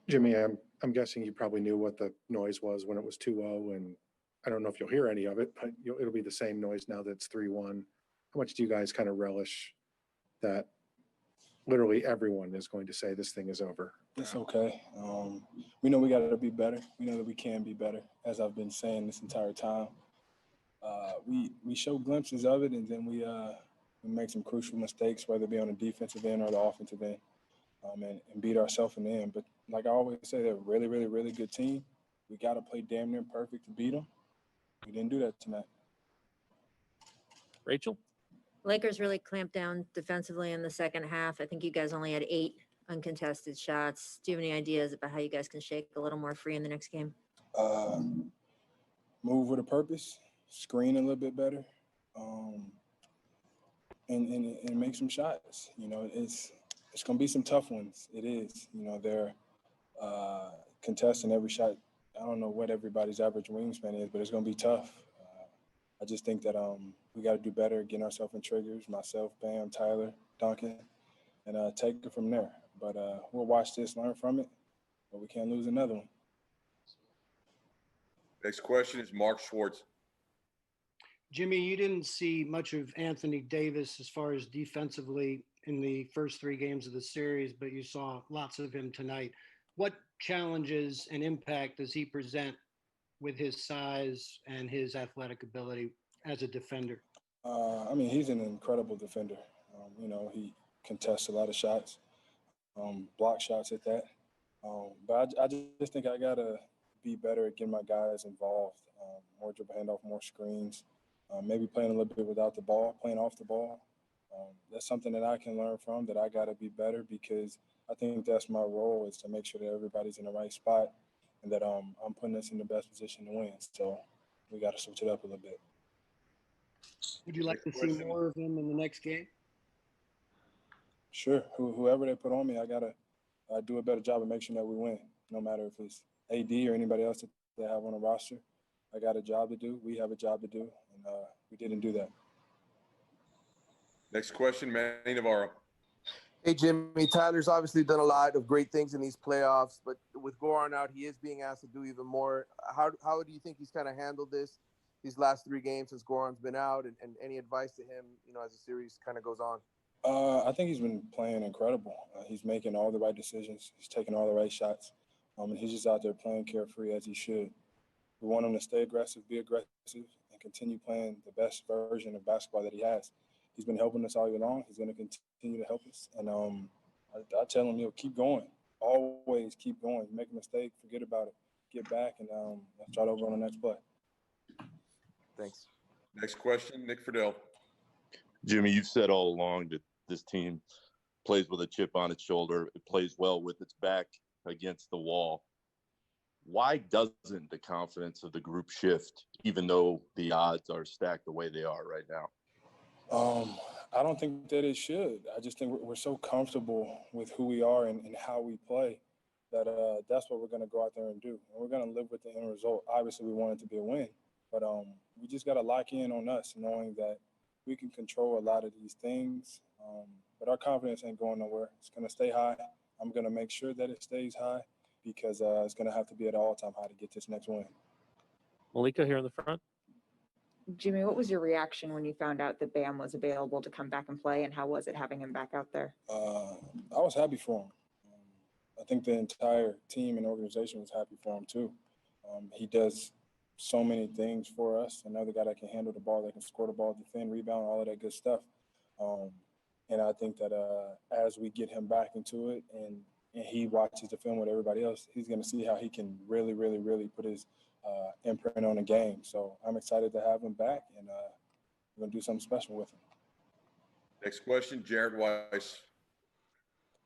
Jimmy, I'm guessing you probably knew what the noise was when it was 2-0, and I don't know if you'll hear any of it, but it'll be the same noise now that it's 3-1. How much do you guys kind of relish that literally everyone is going to say this thing is over? It's okay. We know we got to be better. We know that we can be better, as I've been saying this entire time. We show glimpses of it, and then we make some crucial mistakes, whether it be on the defensive end or the offensive end, and beat ourselves in the end. But like I always say, they're a really, really, really good team. We got to play damn near perfect to beat them. We didn't do that tonight. Rachel? Lakers really clamped down defensively in the second half. I think you guys only had 8 uncontested shots. Do you have any ideas about how you guys can shake a little more free in the next game? Move with a purpose, screen a little bit better, and make some shots. You know, it's going to be some tough ones. It is. You know, they're contesting every shot. I don't know what everybody's average wingspan is, but it's going to be tough. I just think that we got to do better, getting ourselves in triggers, myself, Bam, Tyler, Duncan, and take it from there. But we'll watch this, learn from it, but we can't lose another one. Next question is Mark Schwartz. Jimmy, you didn't see much of Anthony Davis as far as defensively in the first 3 games of the series, but you saw lots of him tonight. What challenges and impact does he present with his size and his athletic ability as a defender? I mean, he's an incredible defender. You know, he contests a lot of shots, block shots at that. But I just think I got to be better at getting my guys involved, more dribble handoff, more screens, maybe playing a little bit without the ball, playing off the ball. That's something that I can learn from, that I got to be better, because I think that's my role, is to make sure that everybody's in the right spot and that I'm putting us in the best position to win. So we got to switch it up a little bit. Would you like to see more of him in the next game? Sure. Whoever they put on me, I got to do a better job of making sure that we win, no matter if it's AD or anybody else that they have on the roster. I got a job to do. We have a job to do, and we didn't do that. Next question, Manny Navarro. Hey, Jimmy. Tyler's obviously done a lot of great things in these playoffs, but with Goran out, he is being asked to do even more. How do you think he's kind of handled these last 3 games since Goran's been out, and any advice to him, you know, as the series kind of goes on? I think he's been playing incredible. He's making all the right decisions. He's taking all the right shots. And he's just out there playing carefree, as he should. We want him to stay aggressive, be aggressive, and continue playing the best version of basketball that he has. He's been helping us all year long. He's going to continue to help us. And I tell him, keep going. Always keep going. You make a mistake, forget about it. Get back, and let's try it over on the next play. Thanks. Next question, Nick Friedel. Jimmy, you've said all along that this team plays with a chip on its shoulder. It plays well with its back against the wall. Why doesn't the confidence of the group shift, even though the odds are stacked the way they are right now? I don't think that it should. I just think we're so comfortable with who we are and how we play that that's what we're going to go out there and do. And we're going to live with the end result. Obviously, we want it to be a win, but we just got to lock in on us, knowing that we can control a lot of these things. But our confidence ain't going nowhere. It's going to stay high. I'm going to make sure that it stays high, because it's going to have to be at an all-time high to get this next win. Malika here in the front. Jimmy, what was your reaction when you found out that Bam was available to come back and play, and how was it having him back out there? I was happy for him. I think the entire team and organization was happy for him too. He does so many things for us. Another guy that can handle the ball, that can score the ball, defend, rebound, all of that good stuff. And I think that as we get him back into it and he watches the film with everybody else, he's going to see how he can really, really, really put his imprint on the game. So I'm excited to have him back, and we're going to do something special with him. Next question, Jared Weiss.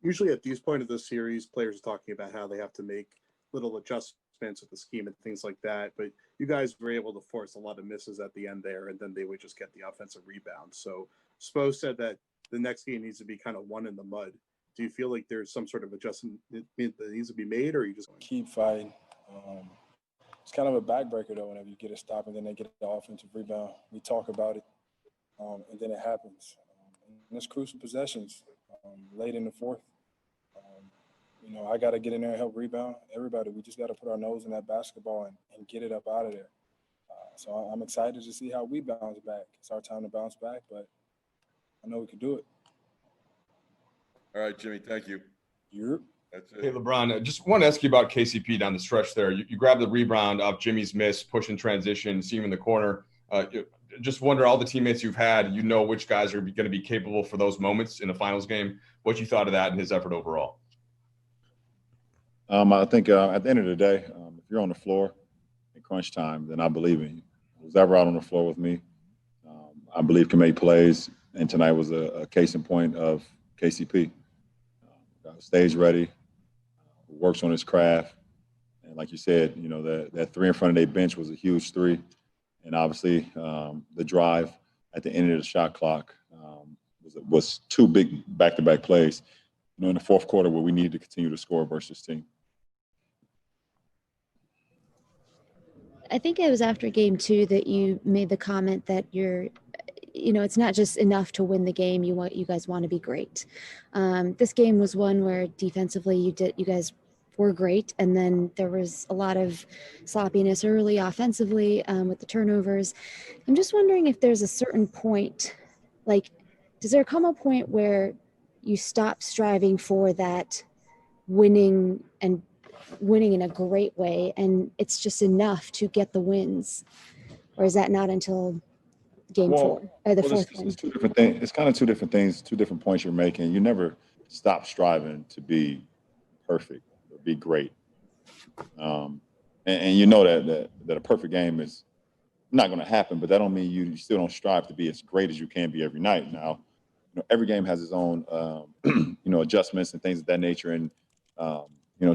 Usually at these point of the series, players are talking about how they have to make little adjustments with the scheme and things like that. But you guys were able to force a lot of misses at the end there, and then they would just get the offensive rebound. So Spo said that the next game needs to be kind of one in the mud. Do you feel like there's some sort of adjustment that needs to be made, or are you just keep fighting? It's kind of a backbreaker, though, whenever you get a stop and then they get the offensive rebound. We talk about it, and then it happens. And it's crucial possessions late in the fourth. You know, I got to get in there and help rebound. Everybody, we just got to put our nose in that basketball and get it up out of there. So I'm excited to see how we bounce back. It's our time to bounce back, but I know we can do it. All right, Jimmy, thank you. Yep. That's it. Hey, LeBron, I just want to ask you about KCP down the stretch there. You grabbed the rebound off Jimmy's miss, push in transition, see him in the corner. Just wonder, all the teammates you've had, you know which guys are going to be capable for those moments in the finals game. What you thought of that and his effort overall? I think at the end of the day, if you're on the floor in crunch time, then I believe in you. Who's ever out on the floor with me, I believe can make plays. And tonight was a case in point of KCP. Stays ready, works on his craft. And like you said, you know, that three in front of their bench was a huge three. And obviously the drive at the end of the shot clock was two big back-to-back plays, you know, in the fourth quarter where we needed to continue to score versus team. I think it was after game 2 that you made the comment that it's not just enough to win the game. You guys want to be great. This game was one where defensively you guys were great, and then there was a lot of sloppiness early offensively with the turnovers. I'm just wondering if there's a certain point, like, does there come a point where you stop striving for that winning in a great way, and it's just enough to get the wins? Or is that not until game 4 or the fourth one? It's two different things. It's kind of two different things, two different points you're making. You never stop striving to be perfect or be great. And you know that a perfect game is not going to happen, but that don't mean you still don't strive to be as great as you can be every night. Now, you know, every game has its own, adjustments and things of that nature. And,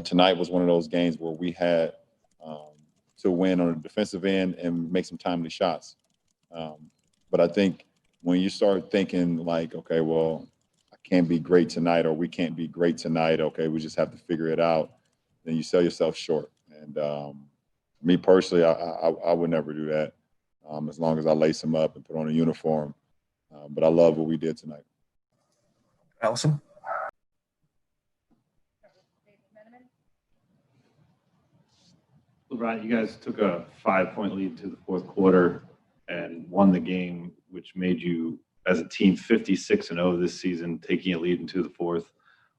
tonight was one of those games where we had to win on the defensive end and make some timely shots. But I think when you start thinking like, okay, well, I can't be great tonight, or we can't be great tonight, okay, we just have to figure it out, then you sell yourself short. And me personally, I would never do that as long as I lace them up and put on a uniform. But I love what we did tonight. Allison? LeBron, you guys took a 5-point lead to the fourth quarter and won the game, which made you, as a team, 56-0 this season, taking a lead into the fourth.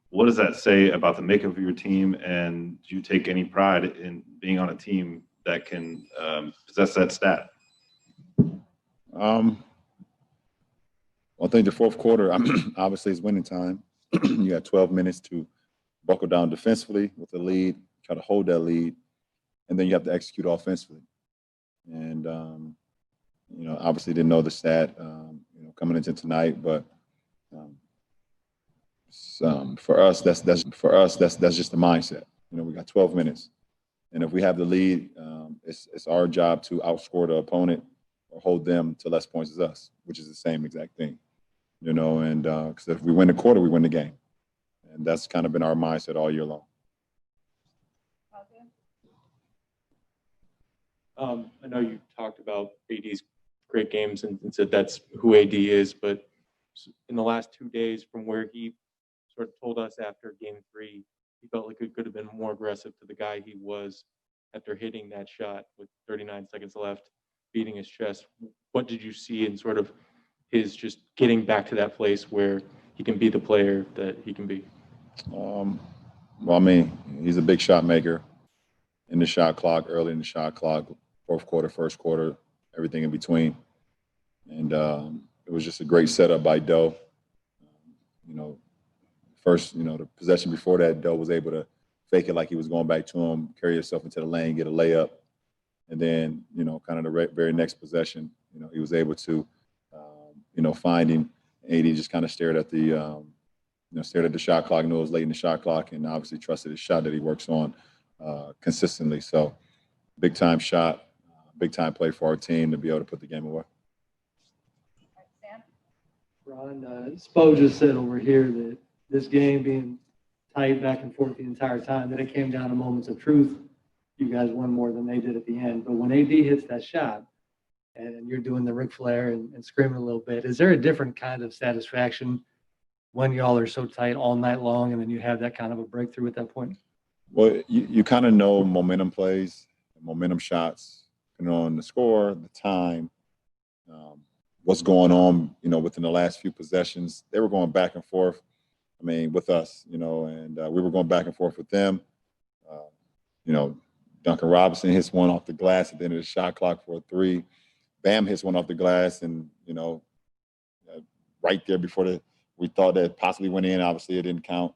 What does that say about the makeup of your team, and do you take any pride in being on a team that can possess that stat? Well, I think the fourth quarter obviously is winning time. You got 12 minutes to buckle down defensively with the lead, try to hold that lead, and then you have to execute offensively. And obviously didn't know the stat, coming into tonight, but for us, that's just the mindset. We got 12 minutes, and if we have the lead, it's our job to outscore the opponent or hold them to less points as us, which is the same exact thing. And because if we win the quarter, we win the game, and that's kind of been our mindset all year long. I know you talked about AD's great games and said that's who AD is, but in the last 2 days, from where he sort of told us after game 3, he felt like it could have been more aggressive to the guy he was after hitting that shot with 39 seconds left, beating his chest. What did you see in sort of his just getting back to that place where he can be the player that he can be? Well, I mean, he's a big shot maker in the shot clock, early in the shot clock, fourth quarter, first quarter, everything in between. And it was just a great setup by Doe. First, the possession before that, Doe was able to fake it like he was going back to him, carry himself into the lane, get a layup. And then, kind of the very next possession, he was able to, finding AD, just kind of stared at the shot clock, knew it was late in the shot clock, and obviously trusted his shot that he works on consistently. So big time shot, big time play for our team to be able to put the game away. Ron, Spo just said over here that this game being tight back and forth the entire time, that it came down to moments of truth. You guys won more than they did at the end. But when AD hits that shot and you're doing the Ric Flair and screaming a little bit, is there a different kind of satisfaction when y'all are so tight all night long and then you have that kind of a breakthrough at that point? Well, you kind of know momentum plays, momentum shots, depending on the score, the time, what's going on, within the last few possessions. They were going back and forth, with us, and we were going back and forth with them. Duncan Robinson hits one off the glass at the end of the shot clock for a 3. Bam hits one off the glass, and, right there before we thought that possibly went in. Obviously, it didn't count.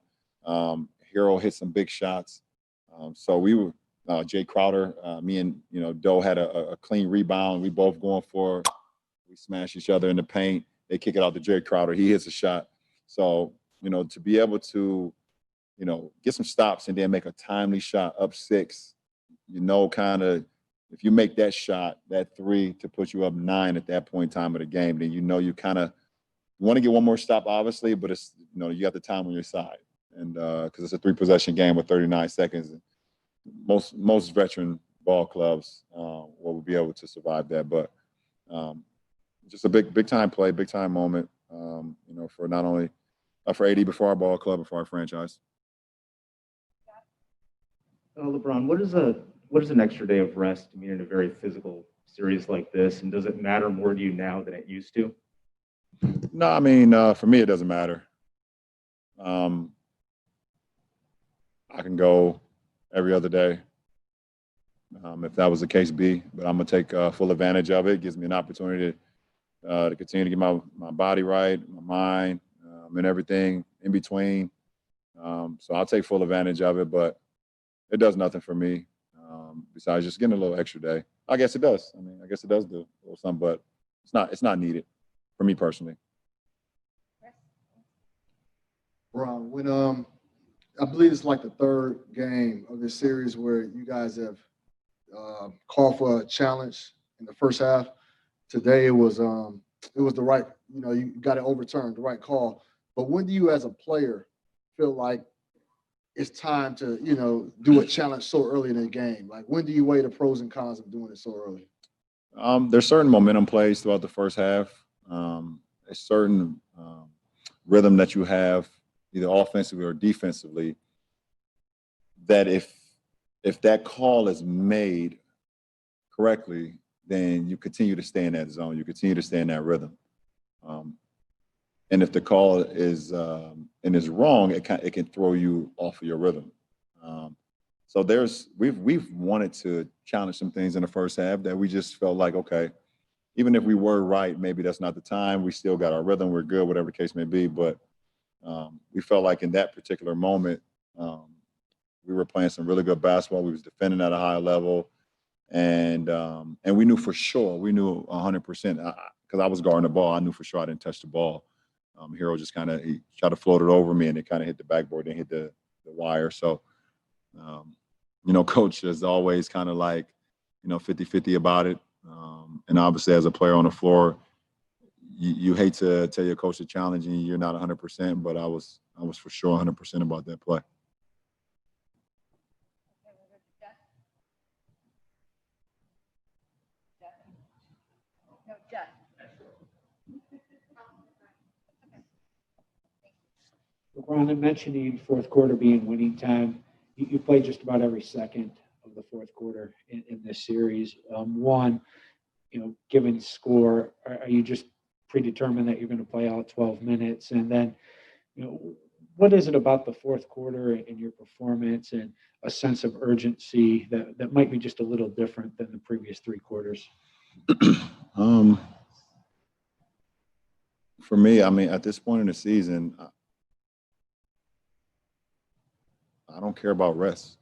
Hero hit some big shots. So we were, Jay Crowder, me and, Doe had a clean rebound. We both going for it. We smash each other in the paint. They kick it out to Jay Crowder. He hits a shot. So, to be able to, get some stops and then make a timely shot up 6, kind of, if you make that shot, that 3 to put you up 9 at that point in time of the game, then you kind of want to get one more stop, obviously, but it's, you got the time on your side. And because it's a 3-possession game with 39 seconds, most veteran ball clubs will be able to survive that. But just a big time play, big time moment, for not only for AD, but for our ball club and for our franchise. LeBron, what is an extra day of rest mean in a very physical series like this? And does it matter more to you now than it used to? No, for me, it doesn't matter. I can go every other day if that was the case be, but I'm going to take full advantage of it. It gives me an opportunity to continue to get my body right, my mind, and everything in between. So I'll take full advantage of it, but it does nothing for me besides just getting a little extra day. I guess it does. I guess it does do a little something, but it's not needed for me personally. Ron, when I believe it's like the 3rd game of this series where you guys have called for a challenge in the first half. Today it was the right, you got it overturned, the right call. But when do you as a player feel like it's time to, do a challenge so early in the game? Like, when do you weigh the pros and cons of doing it so early? There's certain momentum plays throughout the first half. A certain rhythm that you have, either offensively or defensively, that if that call is made correctly, then you continue to stay in that zone. You continue to stay in that rhythm. And if the call is wrong, it can throw you off of your rhythm. So we've wanted to challenge some things in the first half that we just felt like, okay, even if we were right, maybe that's not the time. We still got our rhythm. We're good, whatever the case may be. But we felt like in that particular moment, we were playing some really good basketball. We was defending at a high level. And we knew for sure, we knew 100%, because I was guarding the ball. I knew for sure I didn't touch the ball. Hero just he tried to float it over me, and it kind of hit the backboard and hit the wire. So, Coach is always kind of like, 50-50 about it. And obviously, as a player on the floor, you hate to tell your coach to challenge and you're not 100%, but I was for sure 100% about that play. LeBron, I mentioned the fourth quarter being winning time. You played just about every second of the fourth quarter in this series. One, given score, are you just predetermined that you're going to play out 12 minutes? And then, what is it about the fourth quarter and your performance and a sense of urgency that might be just a little different than the previous 3 quarters? For me, at this point in the season, I don't care about rest.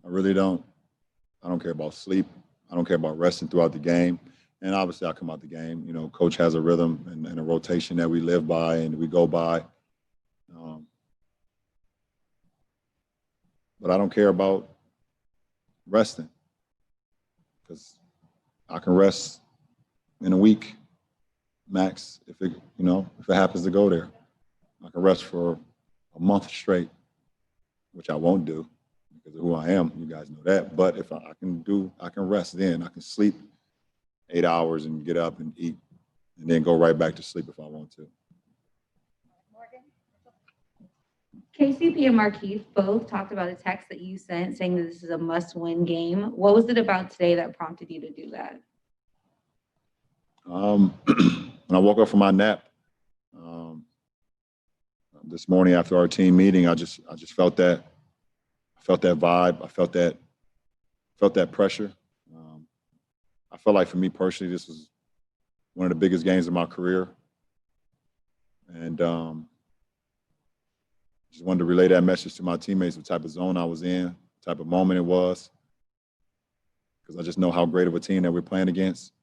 I really don't. I don't care about sleep. I don't care about resting throughout the game. And obviously, I come out the game. Coach has a rhythm and a rotation that we live by and we go by. But I don't care about resting, because I can rest in a week max if it happens to go there. I can rest for a month straight, which I won't do because of who I am. You guys know that. But if I can rest then. I can sleep 8 hours and get up and eat and then go right back to sleep if I want to. KCP and Markeith both talked about a text that you sent saying that this is a must-win game. What was it about today that prompted you to do that? When I woke up from my nap this morning after our team meeting, I just felt that vibe. I felt that pressure. I felt like for me personally, this was one of the biggest games of my career, and just wanted to relay that message to my teammates, what type of zone I was in, what type of moment it was, because I just know how great of a team that we're playing against.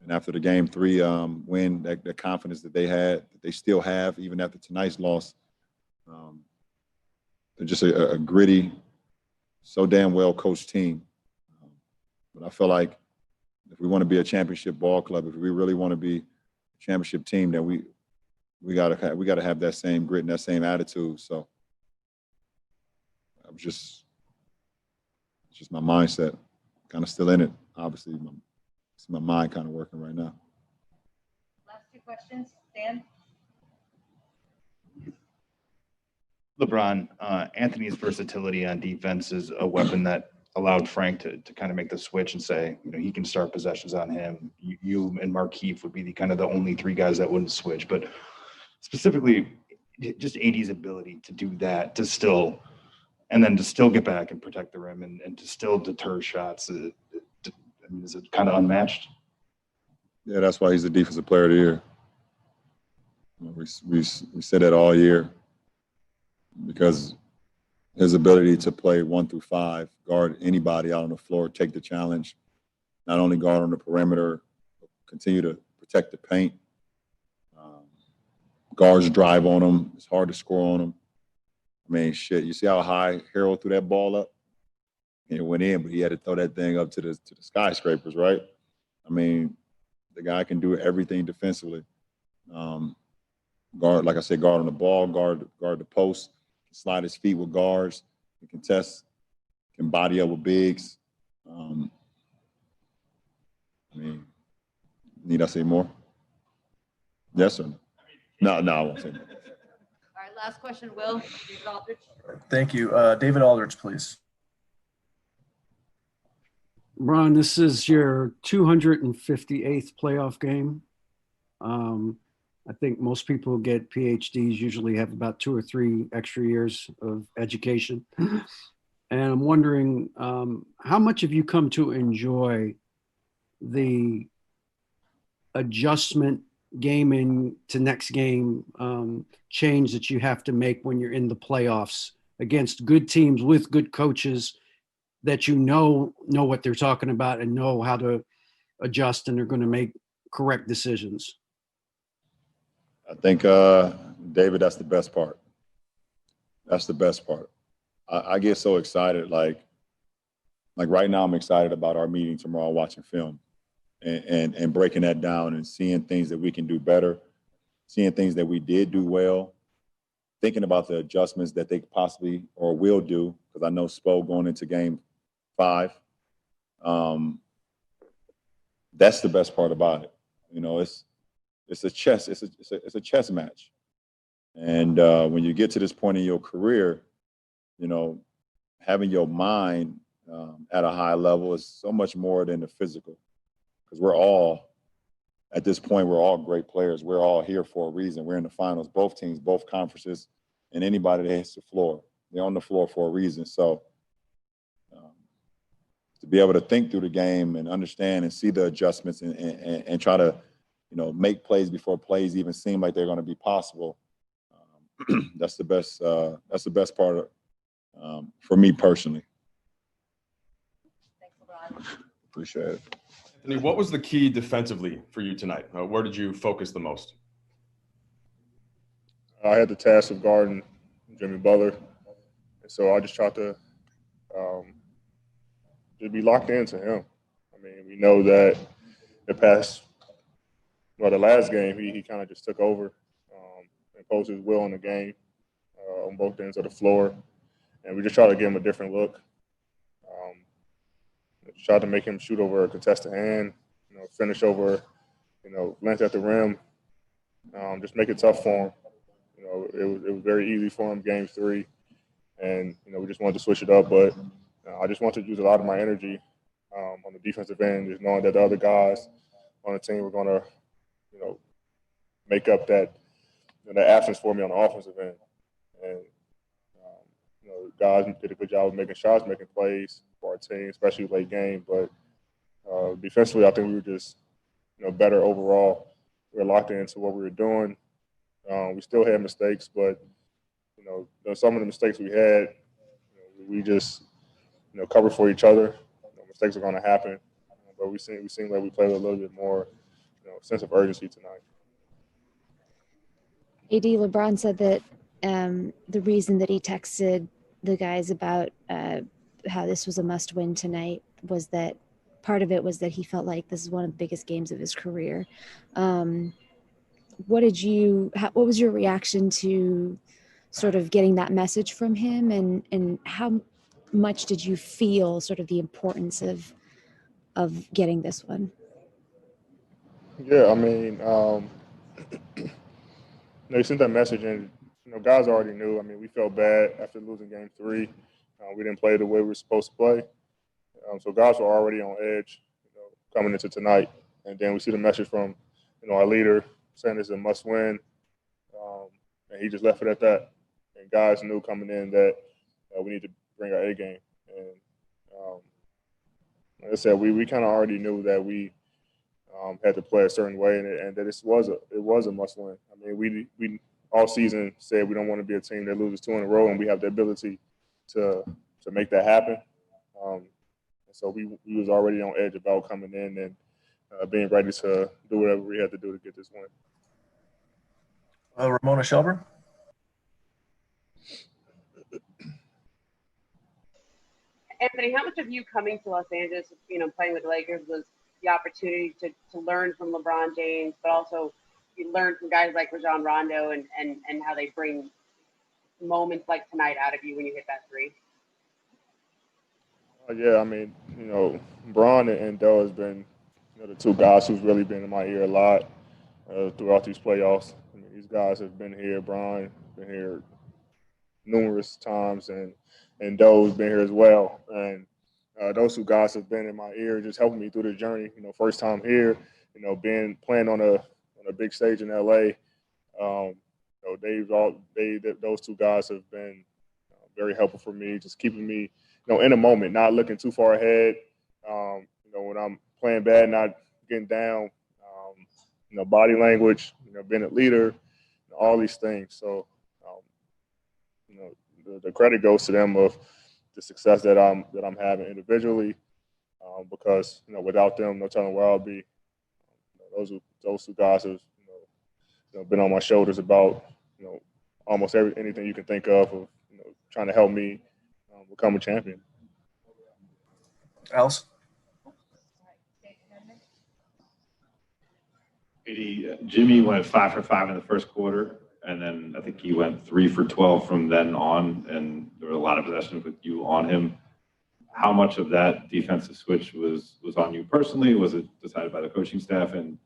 And after the game 3 win, that confidence that they had, that they still have, even after tonight's loss, they're just a gritty, so damn well coached team. But I feel like if we want to be a championship ball club, if we really want to be a championship team, then we gotta have that same grit and that same attitude. So I'm just my mindset, kind of still in it. Obviously, my mind kind of working right now. Last 2 questions, Dan. LeBron, Anthony's versatility on defense is a weapon that allowed Frank to kind of make the switch and say, he can start possessions on him. You and Markeith would be the only 3 guys that wouldn't switch. But specifically, just AD's ability to do that, to still get back and protect the rim and to still deter shots. Is it kind of unmatched? Yeah, that's why he's the defensive player of the year. We said that all year because his ability to play 1 through 5, guard anybody out on the floor, take the challenge, not only guard on the perimeter, continue to protect the paint. Guards drive on him. It's hard to score on him. I mean, shit, you see how high Harold threw that ball up? And it went in, but he had to throw that thing up to the skyscrapers, right? I mean, the guy can do everything defensively. Guard, like I said, guard on the ball, guard the post, slide his feet with guards, can contest, can body up with bigs. I mean, need I say more? Yes or no? No, I won't say more. All right, last question, Will. David Aldridge. Thank you. David Aldridge, please. Ron, this is your 258th playoff game. I think most people who get PhDs usually have about 2 or 3 extra years of education. And I'm wondering, how much have you come to enjoy the adjustment game in to next game change that you have to make when you're in the playoffs against good teams with good coaches that know what they're talking about and know how to adjust and they're going to make correct decisions? I think, David, that's the best part. That's the best part. I get so excited. Like right now, I'm excited about our meeting tomorrow, watching film and breaking that down and seeing things that we can do better, seeing things that we did do well, thinking about the adjustments that they possibly or will do, because I know Spo going into game 5. That's the best part about it. It's a chess. It's a chess match, and when you get to this point in your career, having your mind at a high level is so much more than the physical. Because we're all, at this point, we're all great players. We're all here for a reason. We're in the finals, both teams, both conferences, and anybody that hits the floor, they're on the floor for a reason. So to be able to think through the game and understand and see the adjustments and try to make plays before plays even seem like they're going to be possible. That's the best. That's the best part for me personally. Thanks, LeBron. Appreciate it. Anthony, what was the key defensively for you tonight? Where did you focus the most? I had the task of guarding Jimmy Butler, and so I just tried to just be locked into him. I mean, we know that the last game, he kind of just took over and imposed his will on the game on both ends of the floor. And we just tried to give him a different look. Tried to make him shoot over a contested hand, finish over, length at the rim. Just make it tough for him. it was very easy for him game 3, and we just wanted to switch it up. But I just wanted to use a lot of my energy on the defensive end, just knowing that the other guys on the team were going to make up that absence for me on the offensive end. And guys did a good job of making shots, making plays for our team, especially late game. But defensively, I think we were just better overall. We were locked into what we were doing. We still had mistakes, but some of the mistakes we had, we just covered for each other. Mistakes are going to happen, but we seem like we played with a little bit more sense of urgency tonight. AD LeBron said that the reason that he texted the guys about how this was a must-win tonight was that part of it was that he felt like this is one of the biggest games of his career. What was your reaction to sort of getting that message from him, and how much did you feel sort of the importance of getting this one? Yeah, I mean, he sent that message, and guys already knew. I mean, we felt bad after losing game 3. We didn't play the way we were supposed to play, so guys were already on edge, coming into tonight. And then we see the message from, our leader saying it's a must-win, and he just left it at that. And guys knew coming in that we need to bring our A game. And like I said, we kind of already knew that we had to play a certain way, and that it was a must-win. I mean, we all season said we don't want to be a team that loses 2 in a row, and we have the ability to make that happen. So we was already on edge about coming in and being ready to do whatever we had to do to get this win. Ramona Shelburne. Anthony, how much of you coming to Los Angeles, playing with the Lakers, was the opportunity to learn from LeBron James, but also you learn from guys like Rajon Rondo and how they bring moments like tonight out of you when you hit that 3? Yeah, I mean, Bron and Doe has been the 2 guys who's really been in my ear a lot throughout these playoffs. I mean, these guys have been here. Bron been here numerous times, and Doe's been here as well. And those 2 guys have been in my ear, just helping me through the journey. First time here, playing on a big stage in LA. Those 2 guys have been very helpful for me, just keeping me, in a moment, not looking too far ahead. When I'm playing bad, not getting down. Body language, being a leader, all these things. So, the credit goes to them of the success that I'm having individually, because without them, no telling where I'll be. Those 2 guys have been on my shoulders about almost anything you can think of trying to help me become a champion. Alice. Jimmy went 5 for 5 in the first quarter, and then I think he went 3 for 12 from then on, and there were a lot of possessions with you on him. How much of that defensive switch was on you personally? Was it decided by the coaching staff? And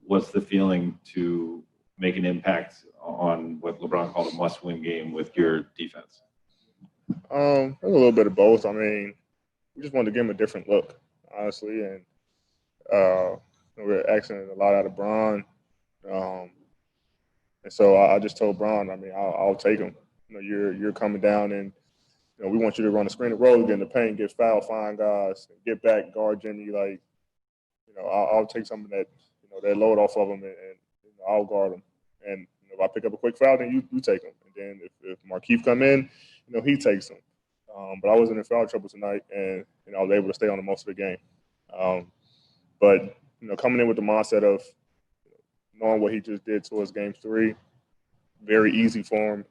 what's the feeling to make an impact on what LeBron called a must-win game with your defense? A little bit of both. I mean, we just wanted to give him a different look, honestly, and we're asking a lot out of Bron. And so I just told Bron, I mean, I'll take him. You're coming down, and we want you to run the screen and roll, get in the paint, get fouled, find guys, get back, guard Jimmy. Like, I'll take some of that, that load off of him, and I'll guard him. And if I pick up a quick foul, then you take him. And then if Markieff come in, he takes him. But I wasn't in foul trouble tonight, and I was able to stay on the most of the game. But coming in with the mindset of knowing what he just did to us game 3, very easy for him.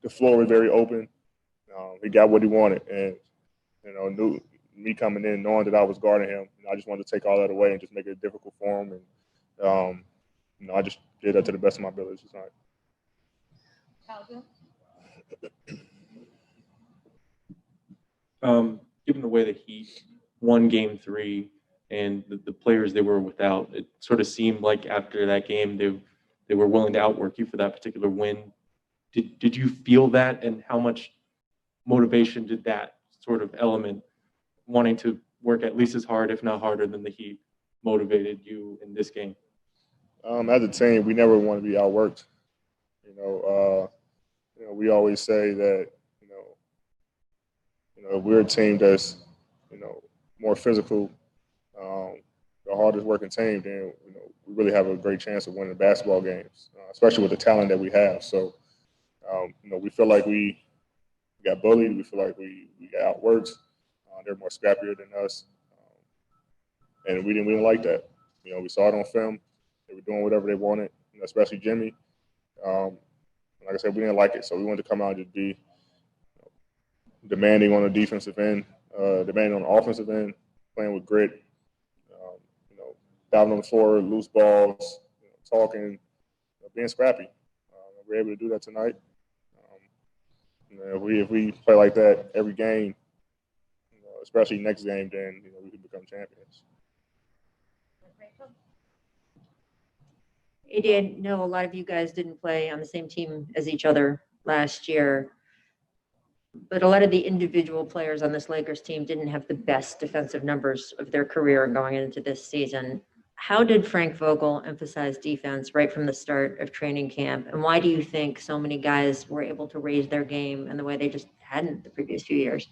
The floor was very open. He got what he wanted, and knew me coming in, knowing that I was guarding him. I just wanted to take all that away and just make it difficult for him. And I just did that to the best of my abilities tonight. Given the way the Heat won game 3 and the players they were without, it sort of seemed like after that game they they were willing to outwork you for that particular win. Did you feel that, and how much motivation did that sort of element, wanting to work at least as hard, if not harder than the Heat, motivated you in this game? As a team, we never want to be outworked. We always say that, if we're a team that's, more physical, the hardest working team, then, we really have a great chance of winning basketball games, especially with the talent that we have. So, we feel like we got bullied. We feel like we got outworked. They're more scrappier than us. And we didn't like that. We saw it on film. They were doing whatever they wanted, especially Jimmy. Like I said, we didn't like it. So we wanted to come out and just be demanding on the defensive end, demanding on the offensive end, playing with grit, diving on the floor, loose balls, talking, being scrappy. We were able to do that tonight. If we play like that every game, especially next game, then we can become champions. AD, I know a lot of you guys didn't play on the same team as each other last year, but a lot of the individual players on this Lakers team didn't have the best defensive numbers of their career going into this season. How did Frank Vogel emphasize defense right from the start of training camp? And why do you think so many guys were able to raise their game in the way they just hadn't the previous few years?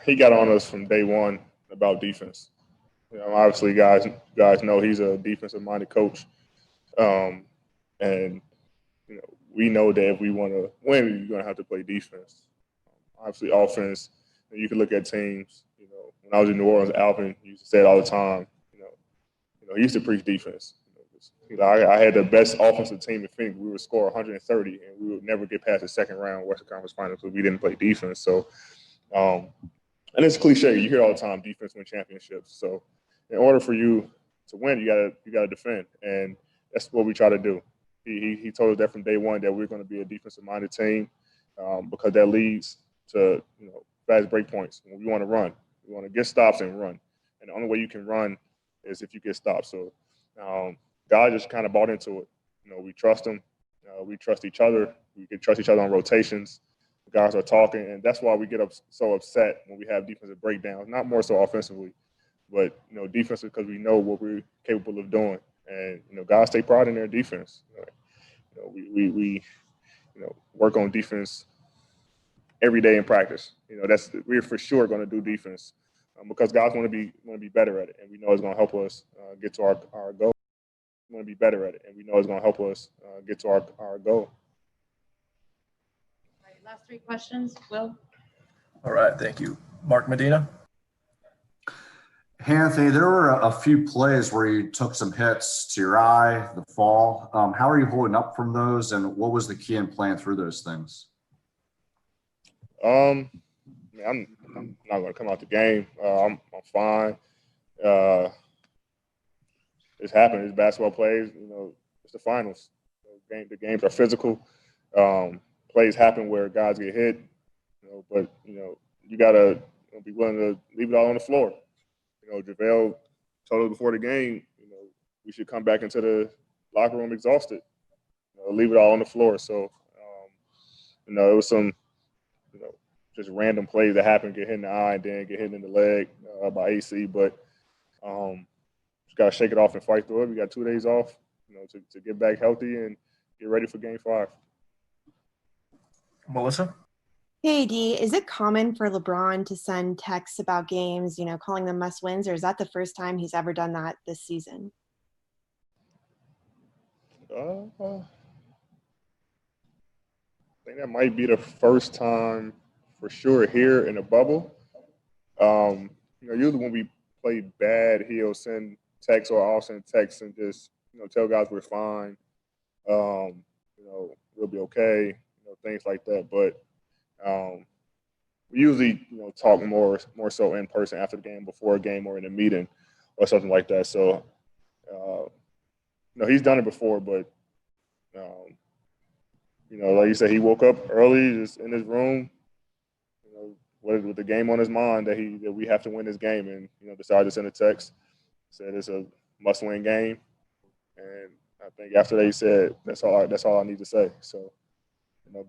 He got on us from day one about defense. Obviously, guys know he's a defensive-minded coach, and we know that if we want to win, you're going to have to play defense. Obviously, offense. You can look at teams. When I was in New Orleans, Alvin used to say it all the time. He used to preach defense. I had the best offensive team in Phoenix. We would score 130, and we would never get past the second round Western Conference Finals because we didn't play defense. So, and it's cliche. You hear all the time, defense win championships. So, in order for you to win, you gotta defend, and that's what we try to do. He told us that from day one that we're going to be a defensive-minded team because that leads to fast break points. When we want to run, we want to get stops and run, and the only way you can run is if you get stopped. So, God just kind of bought into it. We trust him. We trust each other. We can trust each other on rotations. The guys are talking, and that's why we get so upset when we have defensive breakdowns. Not more so offensively, but defensive because we know what we're capable of doing, and guys take pride in their defense. We work on defense every day in practice. We're for sure going to do defense because guys want to be better at it, and we know it's going to help us get to our goal. We want to be better at it, and we know it's going to help us get to our goal. All right, last three questions, Will. All right, thank you. Mark Medina. Hey, Anthony, there were a few plays where you took some hits to your eye, the fall. How are you holding up from those, and what was the key in playing through those things? I'm not going to come out the game. I'm fine. It's happened. It's basketball plays. It's the finals. The games are physical. Plays happen where guys get hit. But you gotta be willing to leave it all on the floor. JaVale told us before the game, we should come back into the locker room exhausted. Leave it all on the floor. So, it was some, just random plays that happen, get hit in the eye and then get hit in the leg by AC. But just got to shake it off and fight through it. We got 2 days off, to get back healthy and get ready for Game 5. Melissa? Hey, D, is it common for LeBron to send texts about games, calling them must wins, or is that the first time he's ever done that this season? I think that might be the first time for sure here in the bubble. Usually when we play bad, he'll send texts or I'll send texts and just, tell guys we're fine. We'll be okay, things like that. But we usually, talk more so in person after the game, before a game, or in a meeting or something like that. So, he's done it before, but, like you said, he woke up early, just in his room, with the game on his mind that we have to win this game, and, decided to send a text, said it's a must-win game, and I think after they said that's all I need to say. So,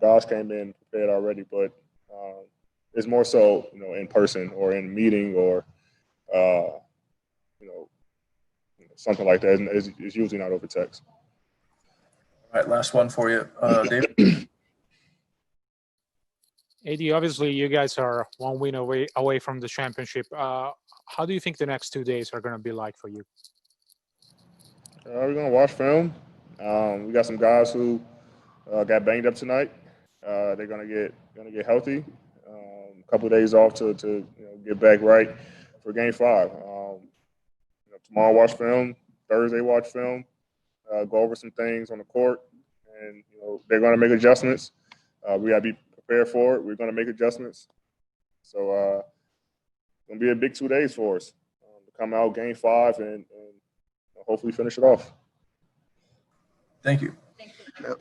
guys came in prepared already, but it's more so in person or in a meeting or something like that. It's usually not over text. All right, last one for you, David. AD, obviously you guys are one win away from the championship. How do you think the next 2 days are going to be like for you? We're gonna watch film. We got some guys who got banged up tonight. They're gonna get healthy. A couple of days off to get back right for Game 5. Tomorrow watch film. Thursday watch film. Go over some things on the court, and they're gonna make adjustments. We gotta be prepared for it. We're gonna make adjustments. So it's gonna be a big 2 days for us to come out Game 5 and hopefully finish it off. Thank you. Thank you.